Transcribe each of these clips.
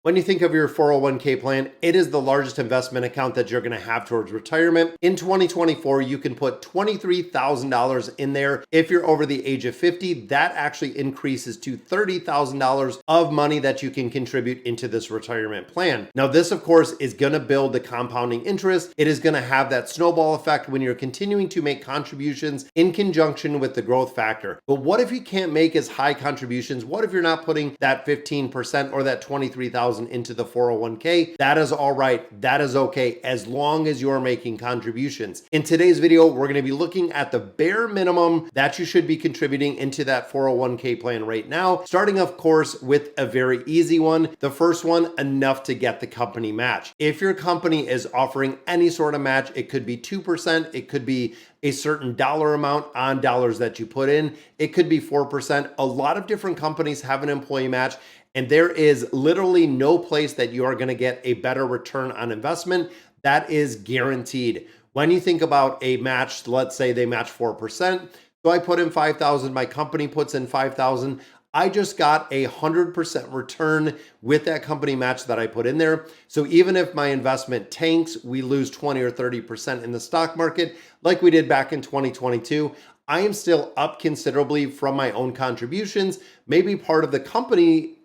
When you think of your 401k plan, it is the largest investment account that you're going to have towards retirement. In 2024, you can put $23,000 in there. If you're over the age of 50, that actually increases to $30,000 of money that you can contribute into this retirement plan. Now, this, of course, is going to build the compounding interest. It is going to have that snowball effect when you're continuing to make contributions in conjunction with the growth factor. But what if you can't make as high contributions? What if you're not putting that 15% or that $23,000 into the 401k? That is all right. That is okay as long as you're making contributions. In today's video, we're going to be looking at the bare minimum that you should be contributing into that 401k plan right now, starting of course with a very easy one. The first one, enough to get the company match. If your company is offering any sort of match, it could be 2%, it could be a certain dollar amount on dollars that you put in, it could be 4%. A lot of different companies have an employee match, and there is literally no place that you are going to get a better return on investment. That is guaranteed. When you think about a match, let's say they match 4%. So I put in 5,000, my company puts in 5,000. I just got a 100% return with that company match that I put in there. So even if my investment tanks, we lose 20 or 30% in the stock market, like we did back in 2022, I am still up considerably from my own contributions. Maybe part of the company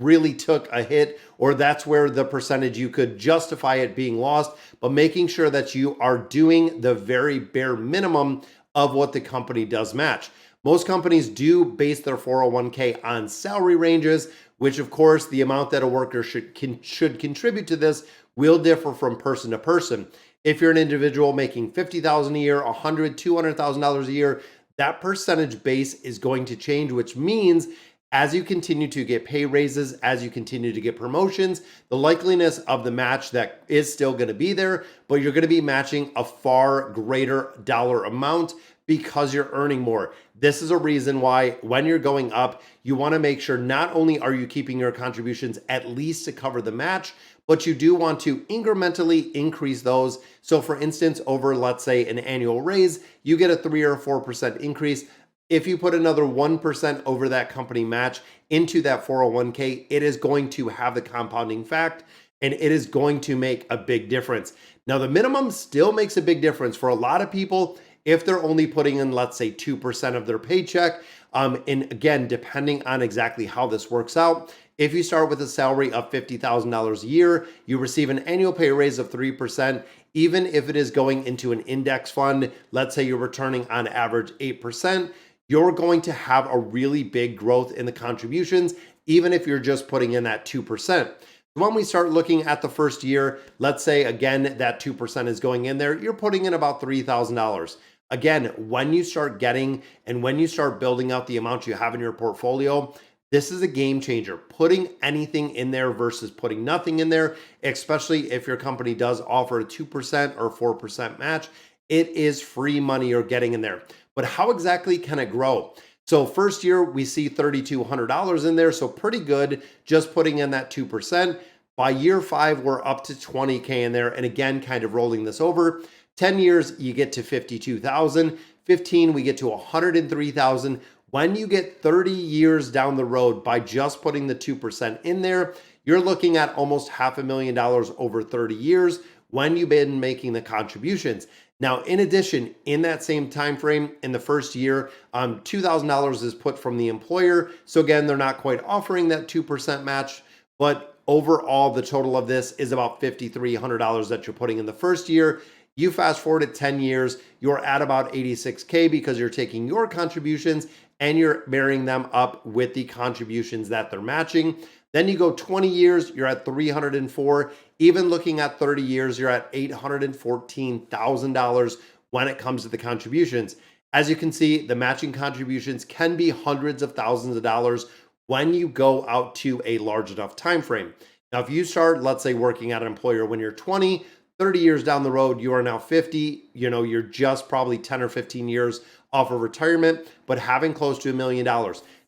really took a hit, or that's where the percentage you could justify it being lost, but making sure that you are doing the very bare minimum of what the company does match. Most companies do base their 401k on salary ranges, which of course the amount that a worker should contribute to this will differ from person to person. If you're an individual making $50,000 a year, $100,000, $200,000 a year, that percentage base is going to change, which means as you continue to get pay raises, as you continue to get promotions, the likeliness of the match that is still going to be there, but you're going to be matching a far greater dollar amount because you're earning more. This is a reason why when you're going up, you want to make sure not only are you keeping your contributions at least to cover the match, but you do want to incrementally increase those. So for instance, over let's say an annual raise, you get a 3 or 4% increase. If you put another 1% over that company match into that 401k, it is going to have the compounding fact, and it is going to make a big difference. Now, the minimum still makes a big difference for a lot of people if they're only putting in, let's say, 2% of their paycheck. And again, depending on exactly how this works out, if you start with a salary of $50,000 a year, you receive an annual pay raise of 3%. Even if it is going into an index fund, let's say you're returning on average 8%, you're going to have a really big growth in the contributions, even if you're just putting in that 2%. When we start looking at the first year, let's say again, that 2% is going in there, you're putting in about $3,000. Again, when you start getting and when you start building out the amount you have in your portfolio, this is a game changer. Putting anything in there versus putting nothing in there, especially if your company does offer a 2% or 4% match, it is free money you're getting in there. But how exactly can it grow? So first year, we see $3,200 in there. So pretty good, just putting in that 2%. By year 5, we're up to 20K in there. And again, kind of rolling this over. 10 years, you get to 52,000. 15, we get to 103,000. When you get 30 years down the road by just putting the 2% in there, you're looking at almost $500,000 over 30 years when you've been making the contributions. Now, in addition, in that same time frame, in the first year, $2,000 is put from the employer. So again, they're not quite offering that 2% match, but overall, the total of this is about $5,300 that you're putting in the first year. You fast forward to 10 years, you're at about 86K because you're taking your contributions and you're marrying them up with the contributions that they're matching. Then you go 20 years, you're at 304. Even looking at 30 years, you're at $814,000 when it comes to the contributions. As you can see, the matching contributions can be hundreds of thousands of dollars when you go out to a large enough time frame. Now, if you start, let's say, working at an employer when you're 20, 30 years down the road, you are now 50, you're just probably 10 or 15 years off of retirement, but having close to $1 million.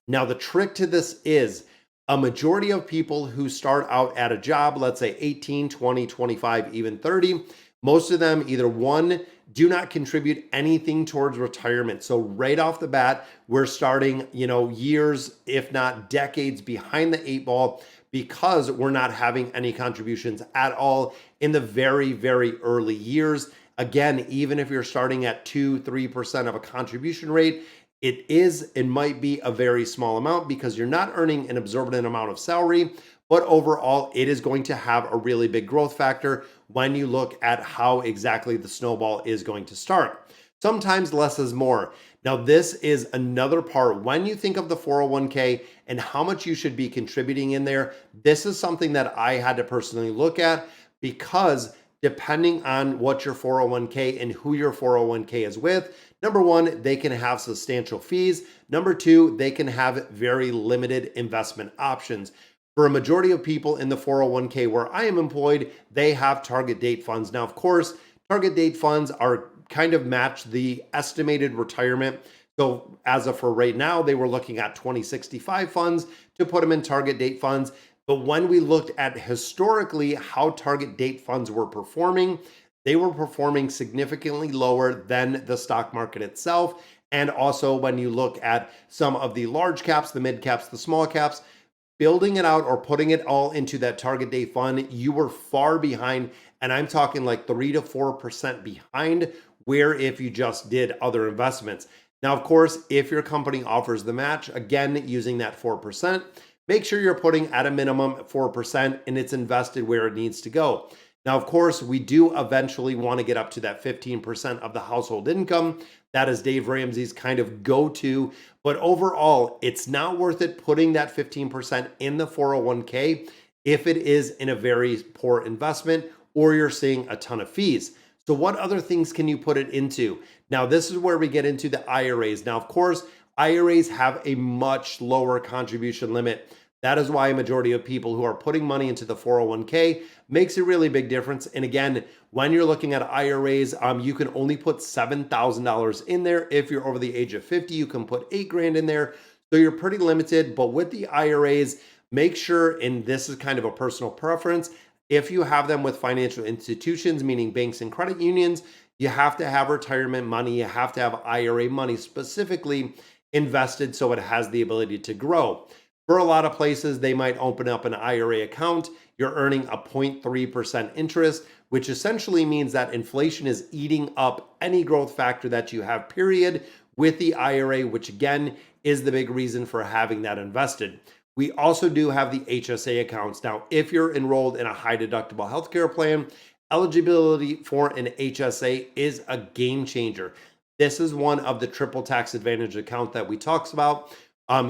Now, the trick to this is a majority of people who start out at a job, let's say 18, 20, 25, even 30, most of them either one, do not contribute anything towards retirement. So right off the bat, we're starting, years, if not decades behind the 8 ball because we're not having any contributions at all in the very, very early years. Again, even if you're starting at 2-3% of a contribution rate, it might be a very small amount because you're not earning an exorbitant amount of salary, but overall, it is going to have a really big growth factor when you look at how exactly the snowball is going to start. Sometimes less is more. Now, this is another part when you think of the 401k and how much you should be contributing in there. This is something that I had to personally look at because depending on what your 401k and who your 401k is with, number one, they can have substantial fees. Number two, they can have very limited investment options. For a majority of people in the 401k where I am employed, they have target date funds. Now, of course, target date funds are kind of match the estimated retirement. So as of for right now, they were looking at 2065 funds to put them in target date funds. But when we looked at historically how target date funds were performing, they were performing significantly lower than the stock market itself. And also when you look at some of the large caps, the mid caps, the small caps, building it out or putting it all into that target date fund, you were far behind. And I'm talking like 3 to 4% behind where if you just did other investments. Now, of course, if your company offers the match, again, using that 4%, make sure you're putting at a minimum 4% and it's invested where it needs to go. Now, of course, we do eventually want to get up to that 15% of the household income. That is Dave Ramsey's kind of go-to. But overall, it's not worth it putting that 15% in the 401k if it is in a very poor investment or you're seeing a ton of fees. So what other things can you put it into? Now, this is where we get into the IRAs. Now, of course, IRAs have a much lower contribution limit. That is why a majority of people who are putting money into the 401k makes a really big difference. And again, when you're looking at IRAs, you can only put $7,000 in there. If you're over the age of 50, you can put $8,000 in there. So you're pretty limited. But with the IRAs, make sure, and this is kind of a personal preference, if you have them with financial institutions, meaning banks and credit unions, you have to have retirement money. You have to have IRA money specifically invested so it has the ability to grow. For a lot of places, they might open up an IRA account. You're earning a 0.3% interest, which essentially means that inflation is eating up any growth factor that you have, period, with the IRA, which again is the big reason for having that invested. We also do have the HSA accounts. Now, if you're enrolled in a high deductible healthcare plan, eligibility for an HSA is a game changer. This is one of the triple tax advantage account that we talks about.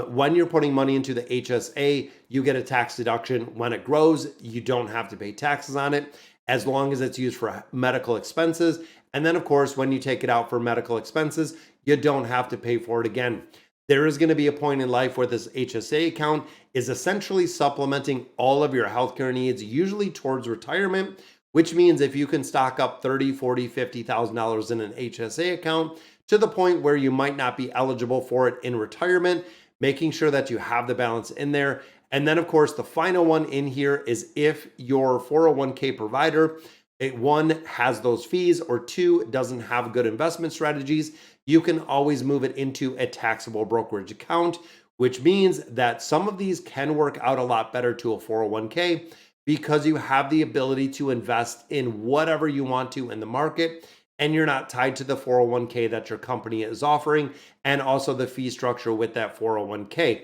When you're putting money into the HSA, you get a tax deduction. When it grows, you don't have to pay taxes on it as long as it's used for medical expenses. And then, of course, when you take it out for medical expenses, you don't have to pay for it again. There is going to be a point in life where this HSA account is essentially supplementing all of your healthcare needs, usually towards retirement, which means if you can stock up $30,000, $40,000, $50,000 in an HSA account to the point where you might not be eligible for it in retirement, making sure that you have the balance in there. And then, of course, the final one in here is if your 401k provider, one, has those fees, or two, doesn't have good investment strategies, you can always move it into a taxable brokerage account, which means that some of these can work out a lot better to a 401k because you have the ability to invest in whatever you want to in the market, and you're not tied to the 401k that your company is offering and also the fee structure with that 401k.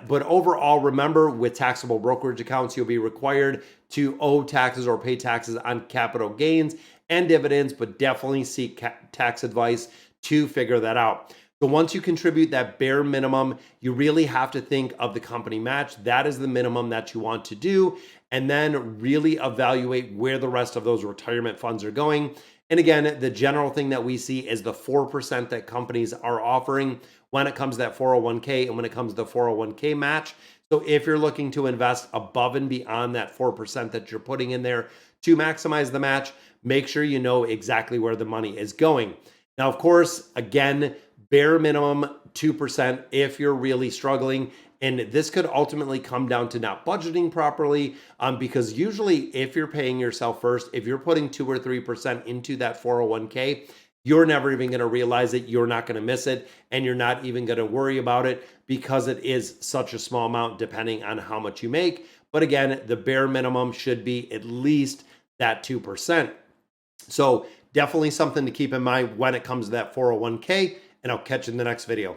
But overall, remember, with taxable brokerage accounts, you'll be required to owe taxes or pay taxes on capital gains and dividends, but definitely seek tax advice to figure that out. So once you contribute that bare minimum, you really have to think of the company match. That is the minimum that you want to do, and then really evaluate where the rest of those retirement funds are going. And again, the general thing that we see is the 4% that companies are offering when it comes to that 401k and when it comes to the 401k match. So if you're looking to invest above and beyond that 4% that you're putting in there to maximize the match, make sure you know exactly where the money is going. Now, of course, again, bare minimum 2% if you're really struggling. And this could ultimately come down to not budgeting properly, because usually if you're paying yourself first, if you're putting 2 or 3% into that 401k, you're never even going to realize it. You're not going to miss it. And you're not even going to worry about it because it is such a small amount depending on how much you make. But again, the bare minimum should be at least that 2%. So definitely something to keep in mind when it comes to that 401k, and I'll catch you in the next video.